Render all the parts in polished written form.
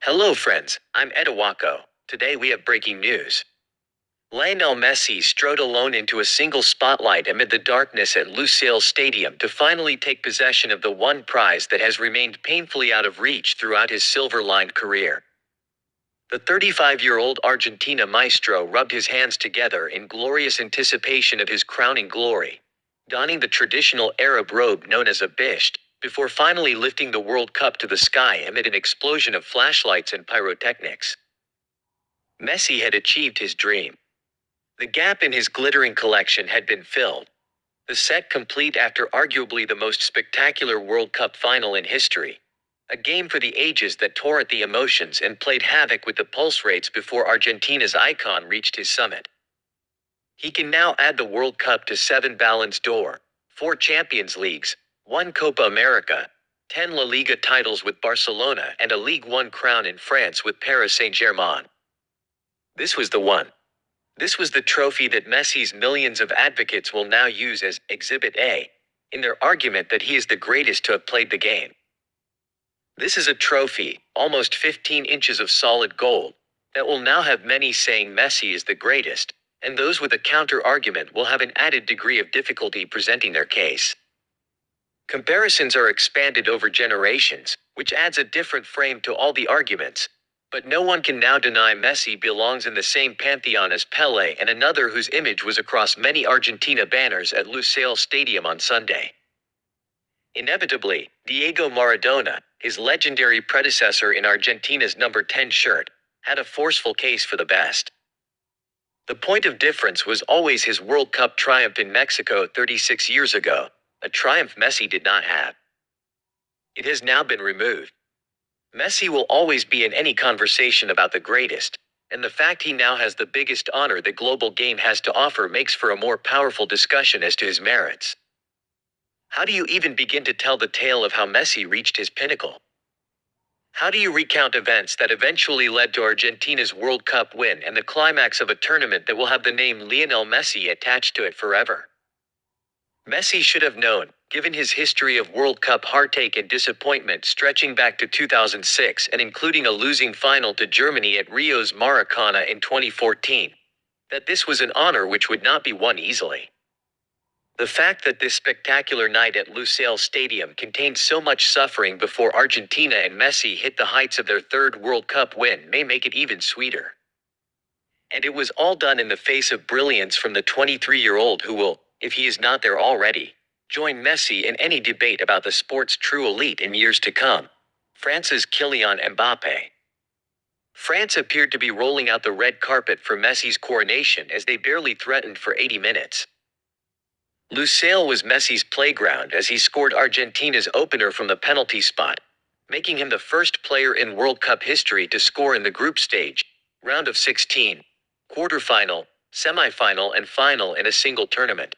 Hello friends, I'm Edawako. Today we have breaking news. Lionel Messi strode alone into a single spotlight amid the darkness at Lusail Stadium to finally take possession of the one prize that has remained painfully out of reach throughout his silver-lined career. The 35-year-old Argentina maestro rubbed his hands together in glorious anticipation of his crowning glory, donning the traditional Arab robe known as a bisht, before finally lifting the World Cup to the sky amid an explosion of flashlights and pyrotechnics. Messi had achieved his dream. The gap in his glittering collection had been filled. The set complete after arguably the most spectacular World Cup final in history. A game for the ages that tore at the emotions and played havoc with the pulse rates before Argentina's icon reached his summit. He can now add the World Cup to 7 Ballons d'Or, 4 Champions Leagues, 1 Copa America, 10 La Liga titles with Barcelona and a Ligue 1 crown in France with Paris Saint-Germain. This was the one. This was the trophy that Messi's millions of advocates will now use as Exhibit A, in their argument that he is the greatest to have played the game. This is a trophy, almost 15 inches of solid gold, that will now have many saying Messi is the greatest, and those with a counter-argument will have an added degree of difficulty presenting their case. Comparisons are expanded over generations, which adds a different frame to all the arguments, but no one can now deny Messi belongs in the same pantheon as Pelé and another whose image was across many Argentina banners at Lusail Stadium on Sunday. Inevitably, Diego Maradona, his legendary predecessor in Argentina's number 10 shirt, had a forceful case for the best. The point of difference was always his World Cup triumph in Mexico 36 years ago, a triumph Messi did not have. It has now been removed. Messi will always be in any conversation about the greatest, and the fact he now has the biggest honor the global game has to offer makes for a more powerful discussion as to his merits. How do you even begin to tell the tale of how Messi reached his pinnacle? How do you recount events that eventually led to Argentina's World Cup win and the climax of a tournament that will have the name Lionel Messi attached to it forever? Messi should have known, given his history of World Cup heartache and disappointment stretching back to 2006 and including a losing final to Germany at Rio's Maracana in 2014, that this was an honor which would not be won easily. The fact that this spectacular night at Lusail Stadium contained so much suffering before Argentina and Messi hit the heights of their third World Cup win may make it even sweeter. And it was all done in the face of brilliance from the 23-year-old who will, if he is not there already, join Messi in any debate about the sport's true elite in years to come, France's Kylian Mbappé. France appeared to be rolling out the red carpet for Messi's coronation as they barely threatened for 80 minutes. Lusail was Messi's playground as he scored Argentina's opener from the penalty spot, making him the first player in World Cup history to score in the group stage, round of 16, quarterfinal, semifinal and final in a single tournament.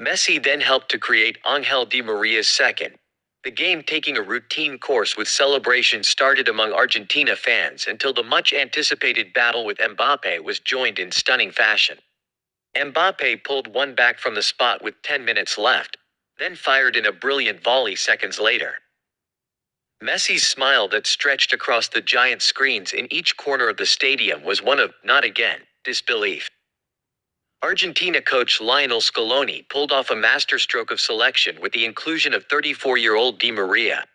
Messi then helped to create Angel Di Maria's second, the game taking a routine course with celebrations started among Argentina fans until the much-anticipated battle with Mbappé was joined in stunning fashion. Mbappé pulled one back from the spot with 10 minutes left, then fired in a brilliant volley seconds later. Messi's smile that stretched across the giant screens in each corner of the stadium was one of, not again, disbelief. Argentina coach Lionel Scaloni pulled off a masterstroke of selection with the inclusion of 34-year-old Di Maria,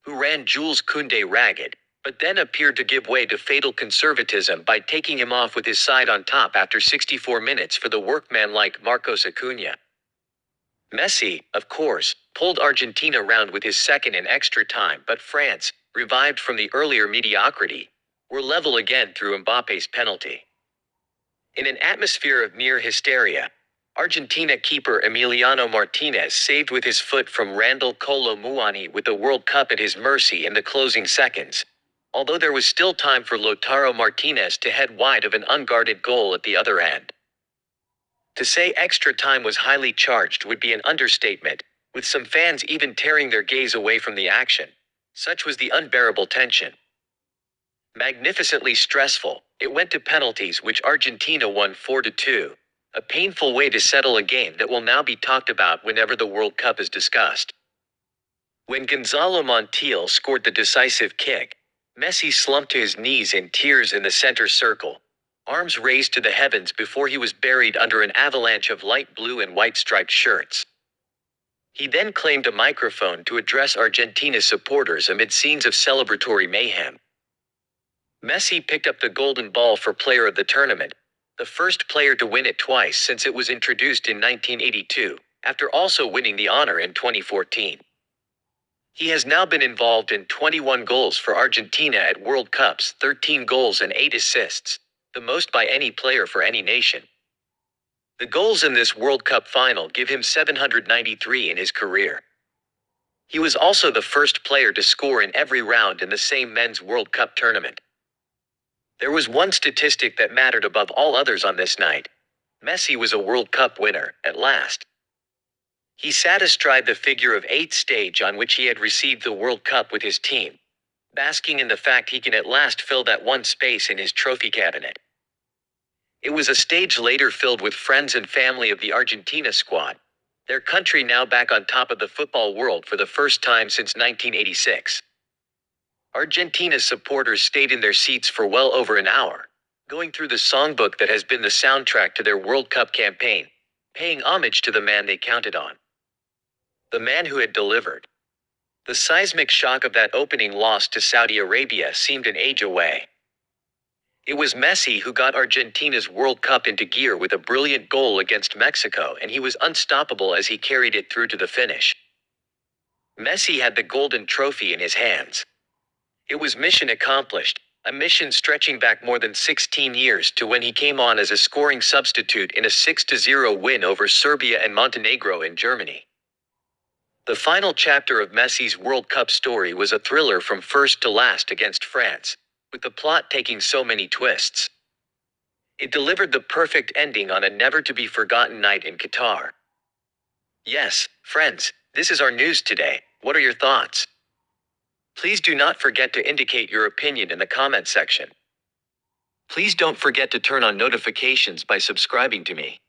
who ran Jules Koundé ragged, but then appeared to give way to fatal conservatism by taking him off with his side on top after 64 minutes for the workman-like Marcos Acuna. Messi, of course, pulled Argentina round with his second in extra time, but France, revived from the earlier mediocrity, were level again through Mbappé's penalty. In an atmosphere of near hysteria, Argentina keeper Emiliano Martinez saved with his foot from Randall Kolo Muani with the World Cup at his mercy in the closing seconds, although there was still time for Lautaro Martinez to head wide of an unguarded goal at the other end. To say extra time was highly charged would be an understatement, with some fans even tearing their gaze away from the action. Such was the unbearable tension. Magnificently stressful, it went to penalties which Argentina won 4-2, a painful way to settle a game that will now be talked about whenever the World Cup is discussed. When Gonzalo Montiel scored the decisive kick, Messi slumped to his knees in tears in the center circle, arms raised to the heavens before he was buried under an avalanche of light blue and white striped shirts. He then claimed a microphone to address Argentina's supporters amid scenes of celebratory mayhem. Messi picked up the golden ball for player of the tournament, the first player to win it twice since it was introduced in 1982, after also winning the honor in 2014. He has now been involved in 21 goals for Argentina at World Cups, 13 goals and 8 assists, the most by any player for any nation. The goals in this World Cup final give him 793 in his career. He was also the first player to score in every round in the same men's World Cup tournament. There was one statistic that mattered above all others on this night. Messi was a World Cup winner, at last. He sat astride the figure of 8 stage on which he had received the World Cup with his team, basking in the fact he can at last fill that one space in his trophy cabinet. It was a stage later filled with friends and family of the Argentina squad, their country now back on top of the football world for the first time since 1986. Argentina's supporters stayed in their seats for well over an hour, going through the songbook that has been the soundtrack to their World Cup campaign, paying homage to the man they counted on. The man who had delivered. The seismic shock of that opening loss to Saudi Arabia seemed an age away. It was Messi who got Argentina's World Cup into gear with a brilliant goal against Mexico, and he was unstoppable as he carried it through to the finish. Messi had the golden trophy in his hands. It was mission accomplished, a mission stretching back more than 16 years to when he came on as a scoring substitute in a 6-0 win over Serbia and Montenegro in Germany. The final chapter of Messi's World Cup story was a thriller from first to last against France, with the plot taking so many twists. It delivered the perfect ending on a never-to-be-forgotten night in Qatar. Yes, friends, this is our news today. What are your thoughts? Please do not forget to indicate your opinion in the comment section. Please don't forget to turn on notifications by subscribing to me.